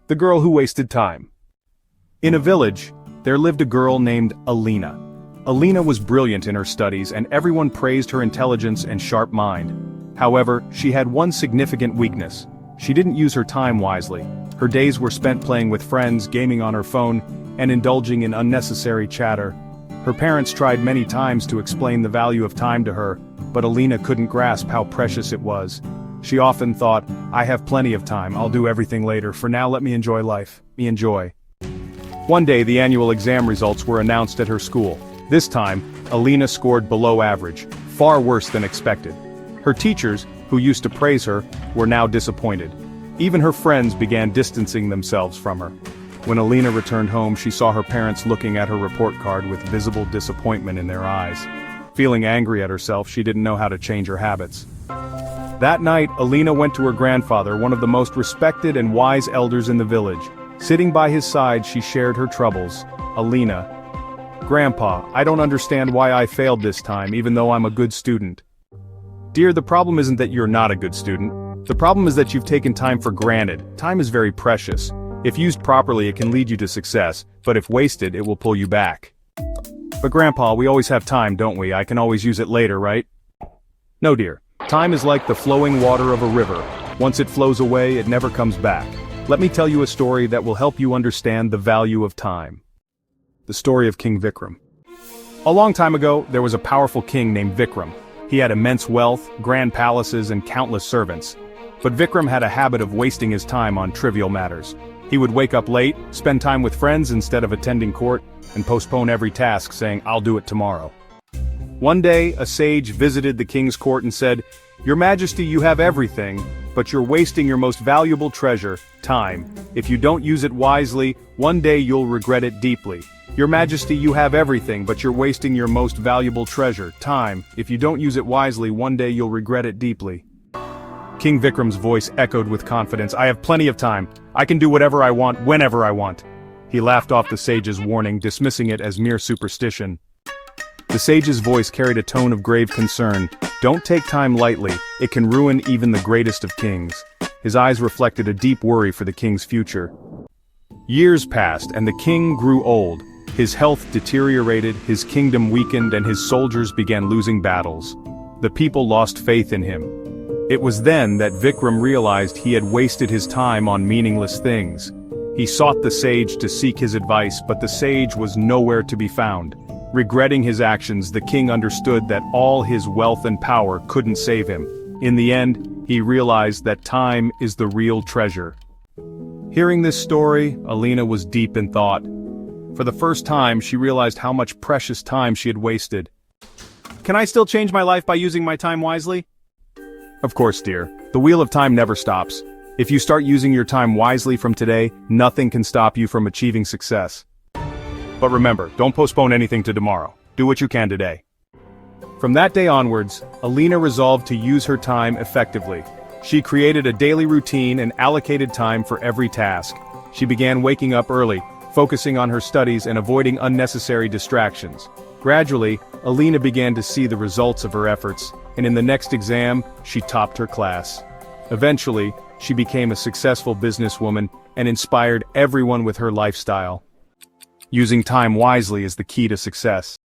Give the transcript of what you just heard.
The girl who wasted time. In a village, there lived a girl named Alina. Alina was brilliant in her studies and everyone praised her intelligence and sharp mind. However, she had one significant weakness. She didn't use her time wisely. Her days were spent playing with friends, gaming on her phone, and indulging in unnecessary chatter. Her parents tried many times to explain the value of time to her, but Alina couldn't grasp how precious it was. She often thought, "I have plenty of time, I'll do everything later, for now let me enjoy life." One day the annual exam results were announced at her school. This time, Alina scored below average, far worse than expected. Her teachers, who used to praise her, were now disappointed. Even her friends began distancing themselves from her. When Alina returned home, she saw her parents looking at her report card with visible disappointment in their eyes. Feeling angry at herself, she didn't know how to change her habits. That night, Alina went to her grandfather, one of the most respected and wise elders in the village. Sitting by his side, she shared her troubles. "Alina, Grandpa, I don't understand why I failed this time, even though I'm a good student." "Dear, the problem isn't that you're not a good student. The problem is that you've taken time for granted. Time is very precious. If used properly, it can lead you to success, but if wasted, it will pull you back." "But Grandpa, we always have time, don't we? I can always use it later, right?" "No, dear. Time is like the flowing water of a river. Once it flows away, it never comes back. Let me tell you a story that will help you understand the value of time." The story of King Vikram. A long time ago, there was a powerful king named Vikram. He had immense wealth, grand palaces, and countless servants. But Vikram had a habit of wasting his time on trivial matters. He would wake up late, spend time with friends instead of attending court, and postpone every task saying, "I'll do it tomorrow." One day, a sage visited the king's court and said, "Your Majesty, you have everything, but you're wasting your most valuable treasure, time. If you don't use it wisely, one day you'll regret it deeply." "Your Majesty, you have everything, but you're wasting your most valuable treasure, time. If you don't use it wisely, one day you'll regret it deeply." King Vikram's voice echoed with confidence, "I have plenty of time. I can do whatever I want, whenever I want." He laughed off the sage's warning, dismissing it as mere superstition. The sage's voice carried a tone of grave concern. "Don't take time lightly, it can ruin even the greatest of kings." His eyes reflected a deep worry for the king's future. Years passed, and the king grew old. His health deteriorated, his kingdom weakened, and his soldiers began losing battles. The people lost faith in him. It was then that Vikram realized he had wasted his time on meaningless things. He sought the sage to seek his advice, but the sage was nowhere to be found. Regretting his actions, the king understood that all his wealth and power couldn't save him. In the end, he realized that time is the real treasure. Hearing this story, Alina was deep in thought. For the first time, she realized how much precious time she had wasted. "Can I still change my life by using my time wisely?" "Of course, dear. The wheel of time never stops. If you start using your time wisely from today, nothing can stop you from achieving success. But remember, don't postpone anything to tomorrow. Do what you can today." From that day onwards, Alina resolved to use her time effectively. She created a daily routine and allocated time for every task. She began waking up early, focusing on her studies and avoiding unnecessary distractions. Gradually, Alina began to see the results of her efforts, and in the next exam, she topped her class. Eventually, she became a successful businesswoman and inspired everyone with her lifestyle. Using time wisely is the key to success.